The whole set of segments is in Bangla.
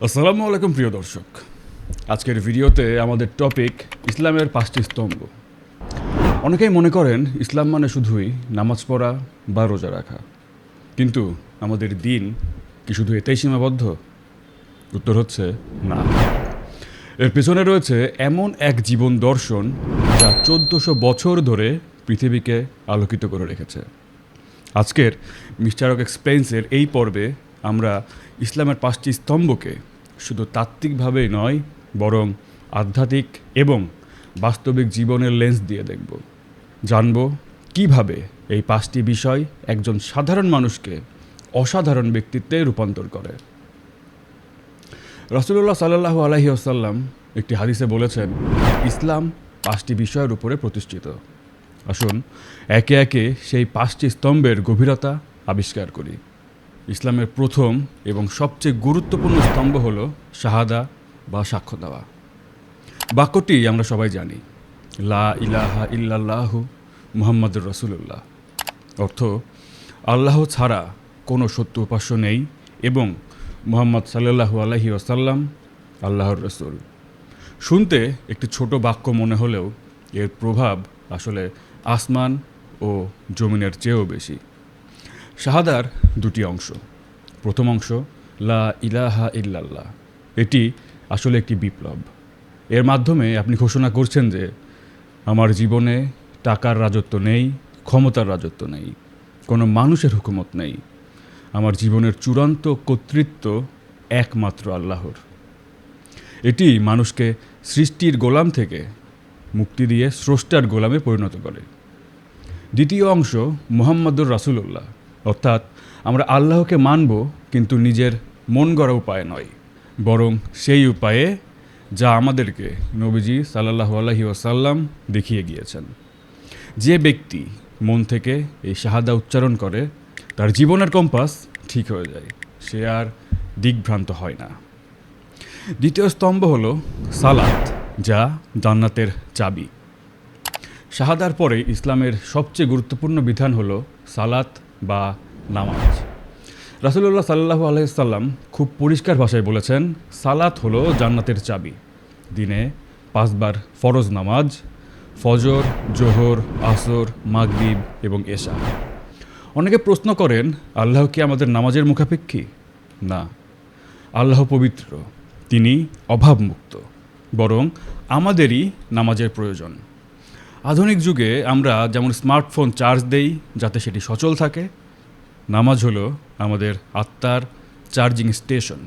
আসসালামু আলাইকুম প্রিয় দর্শক। আজকের ভিডিওতে আমাদের টপিক ইসলামের 5টি স্তম্ভ। অনেকেই মনে করেন ইসলাম মানে শুধুই নামাজ পড়া বা রোজা রাখা, কিন্তু আমাদের দিন কি শুধু এতেই সীমাবদ্ধ? উত্তর হচ্ছে না। এর পেছনে রয়েছে এমন এক জীবন দর্শন যা 1400 বছর ধরে পৃথিবীকে আলোকিত করে রেখেছে। আজকের মিস্টার এক্সপ্লেইনসের এই পর্বে আমরা ইসলামের 5টি স্তম্ভকে শুধু তাত্ত্বিকভাবেই নয়, বরং আধ্যাত্মিক এবং বাস্তবিক জীবনের লেন্স দিয়ে দেখব। জানব কিভাবে এই 5টি বিষয় একজন সাধারণ মানুষকে অসাধারণ ব্যক্তিত্বে রূপান্তর করে। রাসূলুল্লাহ সাল্লাল্লাহু আলাইহি ওয়াসাল্লাম একটি হাদিসে বলেছেন, ইসলাম 5টি বিষয়ের উপরে প্রতিষ্ঠিত। আসুন একে একে সেই 5টি স্তম্ভের গভীরতা আবিষ্কার করি। ইসলামের প্রথম এবং সবচেয়ে গুরুত্বপূর্ণ স্তম্ভ হল শাহাদা বা সাক্ষ্য দেওয়া। বাক্যটি আমরা সবাই জানি, লা ইলাহা ইল্লাল্লাহু মুহাম্মাদুর রাসূলুল্লাহ। অর্থ, আল্লাহ ছাড়া কোনো সত্য উপাস্য নেই এবং মুহাম্মদ সাল্লাল্লাহু আলাইহি ওয়াসাল্লাম আল্লাহর রসুল। শুনতে একটি ছোট বাক্য মনে হলেও এর প্রভাব আসলে আসমান ও জমিনের চেয়েও বেশি। শাহাদার দুটি অংশ। প্রথম অংশ লা ইলাহা ইল্লাল্লাহ। এটি আসলে একটি বিপ্লব। এর মাধ্যমে আপনি ঘোষণা করছেন যে আমার জীবনে টাকার রাজত্ব নেই, ক্ষমতার রাজত্ব নেই, কোনো মানুষের হুকুমত নেই। আমার জীবনের চূড়ান্ত কর্তৃত্ব একমাত্র আল্লাহর। এটি মানুষকে সৃষ্টির গোলাম থেকে মুক্তি দিয়ে স্রষ্টার গোলামে পরিণত করে। দ্বিতীয় অংশ মুহাম্মাদুর রাসূলুল্লাহ, অর্থাৎ আমরা আল্লাহকে মানব, কিন্তু নিজের মন গড়া উপায় নয়, বরং সেই উপায়ে যা আমাদেরকে নবীজি সাল্লাল্লাহু আলাইহি ওয়াসাল্লাম দেখিয়ে গিয়েছেন। যে ব্যক্তি মন থেকে এই শাহাদা উচ্চারণ করে তার জীবনের কম্পাস ঠিক হয়ে যায়, সে আর দিকভ্রান্ত হয় না। দ্বিতীয় স্তম্ভ হল সালাত, যা জান্নাতের চাবি। শাহাদার পরে ইসলামের সবচেয়ে গুরুত্বপূর্ণ বিধান হলো সালাত বা নামাজ। রাসূলুল্লাহ সাল্লাল্লাহু আলাইহি ওয়াসাল্লাম খুব পরিষ্কার ভাষায় বলেছেন, সালাত হলো জান্নাতের চাবি। দিনে 5 বার ফরজ নামাজ, ফজর, জোহর, আসর, মাগরিব এবং এশা। অনেকে প্রশ্ন করেন, আল্লাহ কি আমাদের নামাজের মুখাপেক্ষী? না, আল্লাহ পবিত্র, তিনি অভাবমুক্ত, বরং আমাদেরই নামাজের প্রয়োজন। আধুনিক যুগে আমরা যেমন স্মার্টফোন চার্জ দেই যাতে সেটি সচল থাকে, নামাজ হলো আমাদের আত্মার চার্জিং স্টেশন।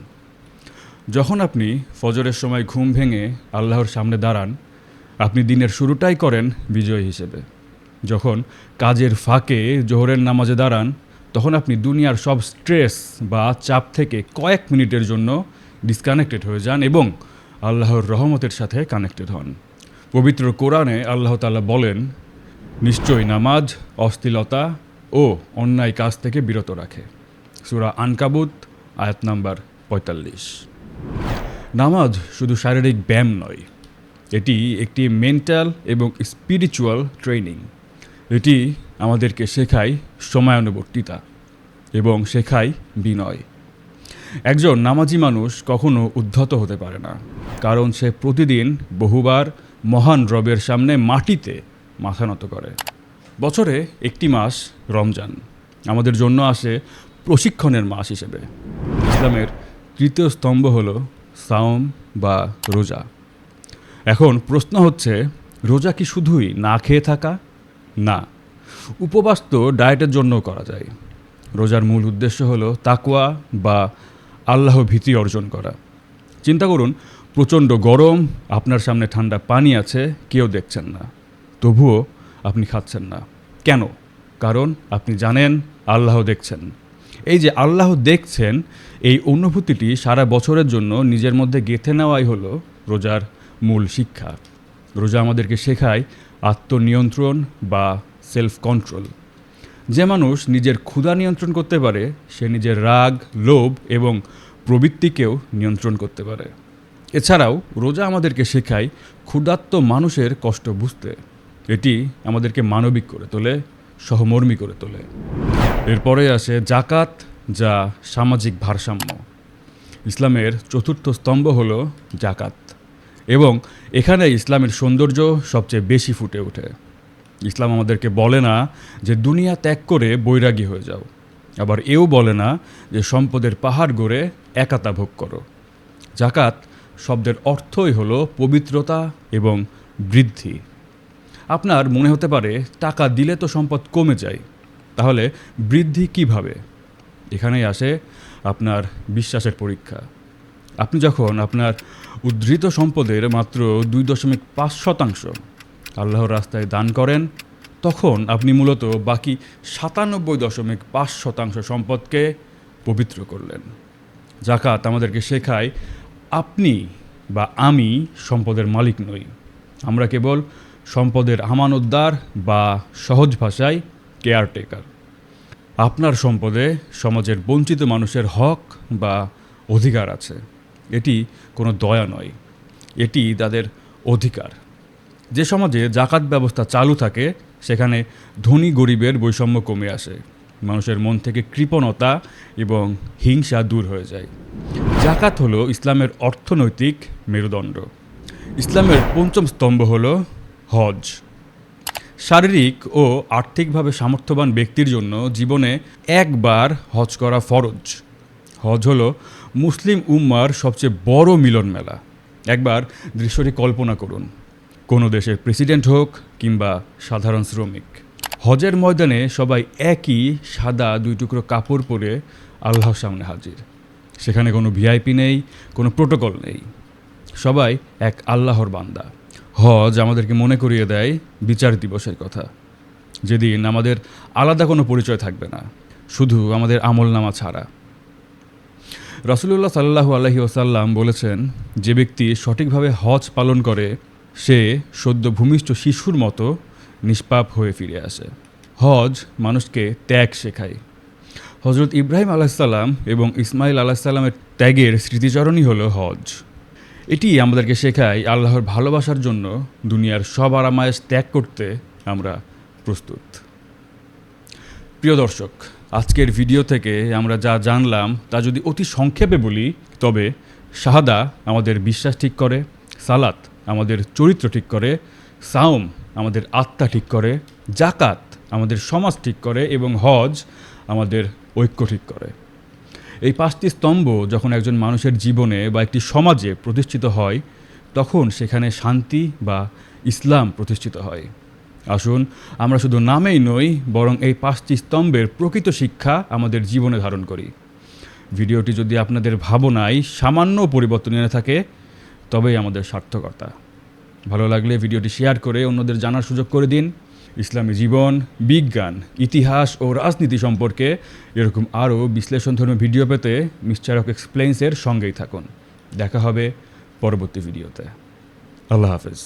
যখন আপনি ফজরের সময় ঘুম ভেঙে আল্লাহর সামনে দাঁড়ান, আপনি দিনের শুরুটাই করেন বিজয় হিসেবে। যখন কাজের ফাঁকে জোহরের নামাজে দাঁড়ান, তখন আপনি দুনিয়ার সব স্ট্রেস বা চাপ থেকে কয়েক মিনিটের জন্য ডিসকানেক্টেড হয়ে যান এবং আল্লাহর রহমতের সাথে কানেক্টেড হন। পবিত্র কোরআনে আল্লাহ তাআলা বলেন, নিশ্চয়ই নামাজ অশ্লীলতা ও অন্যায় কাজ থেকে বিরত রাখে। সূরা আনকাবুত আয়াত নাম্বার 45। নামাজ শুধু শারীরিক ব্যায়াম নয়, এটি একটি মেন্টাল এবং স্পিরিচুয়াল ট্রেনিং। এটি আমাদেরকে শেখায় সময়ানুবর্তিতা এবং শেখায় বিনয়। একজন নামাজি মানুষ কখনো উদ্ধত হতে পারে না, কারণ সে প্রতিদিন বহুবার মহান রবের সামনে মাটিতে মাথা নত করে। বছরে একটি মাস রমজান আমাদের জন্য আসে প্রশিক্ষণের মাস হিসেবে। ইসলামের তৃতীয় স্তম্ভ হল সাওম বা রোজা। এখন প্রশ্ন হচ্ছে, রোজা কি শুধুই না খেয়ে থাকা? না, উপবাস তো ডায়েটের জন্যও করা যায়। রোজার মূল উদ্দেশ্য হলো তাকওয়া বা আল্লাহ ভীতি অর্জন করা। চিন্তা করুন, প্রচণ্ড গরম, আপনার সামনে ঠান্ডা পানি আছে, কেউ দেখছেন না, তবুও আপনি খাচ্ছেন না। কেন? কারণ আপনি জানেন আল্লাহ দেখছেন। এই যে আল্লাহ দেখছেন, এই অনুভূতিটি সারা বছরের জন্য নিজের মধ্যে গেঁথে নেওয়াই হলো রোজার মূল শিক্ষা। রোজা আমাদেরকে শেখায় আত্মনিয়ন্ত্রণ বা সেলফ কন্ট্রোল। যে মানুষ নিজের ক্ষুধা নিয়ন্ত্রণ করতে পারে, সে নিজের রাগ, লোভ এবং প্রবৃত্তিকেও নিয়ন্ত্রণ করতে পারে। এছাড়াও রোজা আমাদেরকে শেখায় ক্ষুধার্ত মানুষের কষ্ট বুঝতে। এটি আমাদেরকে মানবিক করে তোলে, সহমর্মী করে তোলে। এরপরে আসে জাকাত, যা সামাজিক ভারসাম্য। ইসলামের চতুর্থ স্তম্ভ হল জাকাত, এবং এখানে ইসলামের সৌন্দর্য সবচেয়ে বেশি ফুটে ওঠে। ইসলাম আমাদেরকে বলে না যে দুনিয়া ত্যাগ করে বৈরাগী হয়ে যাও, আবার এও বলে না যে সম্পদের পাহাড় গড়ে একাতা ভোগ করো। জাকাত শব্দের অর্থই হলো পবিত্রতা এবং বৃদ্ধি। আপনার মনে হতে পারে টাকা দিলে তো সম্পদ কমে যায়, তাহলে বৃদ্ধি কিভাবে? এখানেই আসে আপনার বিশ্বাসের পরীক্ষা। আপনি যখন আপনার উদ্ধৃত সম্পদের মাত্র 2.5% আল্লাহর রাস্তায় দান করেন, তখন আপনি মূলত বাকি 97.5% সম্পদকে পবিত্র করলেন। জাকাত আমাদেরকে শেখায় আপনি বা আমি সম্পদের মালিক নই, আমরা কেবল সম্পদের আমানতদার বা সহজ ভাষায় কেয়ারটেকার। আপনার সম্পদে সমাজের বঞ্চিত মানুষের হক বা অধিকার আছে। এটি কোনো দয়া নয়, এটি তাদের অধিকার। যে সমাজে জাকাত ব্যবস্থা চালু থাকে সেখানে ধনী গরিবের বৈষম্য কমে আসে, মানুষের মন থেকে কৃপণতা এবং হিংসা দূর হয়ে যায়। জাকাত হলো ইসলামের অর্থনৈতিক মেরুদণ্ড। ইসলামের পঞ্চম স্তম্ভ হলো হজ। শারীরিক ও আর্থিকভাবে সামর্থ্যবান ব্যক্তির জন্য জীবনে একবার হজ করা ফরজ। হজ হলো মুসলিম উম্মার সবচেয়ে বড় মিলন মেলা। একবার দৃশ্যটি কল্পনা করুন, কোনো দেশের প্রেসিডেন্ট হোক কিংবা সাধারণ শ্রমিক, হজের ময়দানে সবাই একই সাদা 2 টুকরো কাপড় পরে আল্লাহর সামনে হাজির। সেখানে কোনো ভিআইপি নেই, কোনো প্রোটোকল নেই, সবাই এক আল্লাহর বান্দা। হজ আমাদেরকে মনে করিয়ে দেয় বিচার দিবসের কথা, যেদিন আমাদের আলাদা কোনো পরিচয় থাকবে না, শুধু আমাদের আমলনামা ছাড়া। রাসূলুল্লাহ সাল্লাল্লাহু আলাইহি ওয়াসাল্লাম বলেছেন, যে ব্যক্তি সঠিকভাবে হজ পালন করে সে সদ্য ভূমিষ্ঠ শিশুর মতো নিষ্পাপ হয়ে ফিরে আসে। হজ মানুষকে ত্যাগ শেখায়। হজরত ইব্রাহিম আলাইহিসসালাম এবং ইসমাইল আলাইহিসসালামের ত্যাগের স্মৃতিচারণই হলো হজ। এটি আমাদেরকে শেখায় আল্লাহর ভালোবাসার জন্য দুনিয়ার সব আরামায়েশ ত্যাগ করতে আমরা প্রস্তুত। প্রিয় দর্শক, আজকের ভিডিও থেকে আমরা যা জানলাম তা যদি অতি সংক্ষেপে বলি, তবে শাহাদা আমাদের বিশ্বাস ঠিক করে, সালাত আমাদের চরিত্র ঠিক করে, সাওম আমাদের আত্মা ঠিক করে, জাকাত আমাদের সমাজ ঠিক করে এবং হজ আমাদের ঐক্য ঠিক করে। এই 5টি স্তম্ভ যখন একজন মানুষের জীবনে বা একটি সমাজে প্রতিষ্ঠিত হয়, তখন সেখানে শান্তি বা ইসলাম প্রতিষ্ঠিত হয়। আসুন আমরা শুধু নামেই নই, বরং এই 5টি স্তম্ভের প্রকৃত শিক্ষা আমাদের জীবনে ধারণ করি। ভিডিওটি যদি আপনাদের ভাবনায় সামান্য পরিবর্তন এনে থাকে, তবেই আমাদের সার্থকতা। ভালো লাগলে ভিডিওটি শেয়ার করে অন্যদের জানার সুযোগ করে দিন। ইসলামী জীবন, বিজ্ঞান, ইতিহাস ও রাজনীতি সম্পর্কে এরকম আরও বিশ্লেষণধর্মী ভিডিও পেতে মিস্টার হক এক্সপ্লেইনসের সঙ্গেই থাকুন। দেখা হবে পরবর্তী ভিডিওতে। আল্লাহ হাফেজ।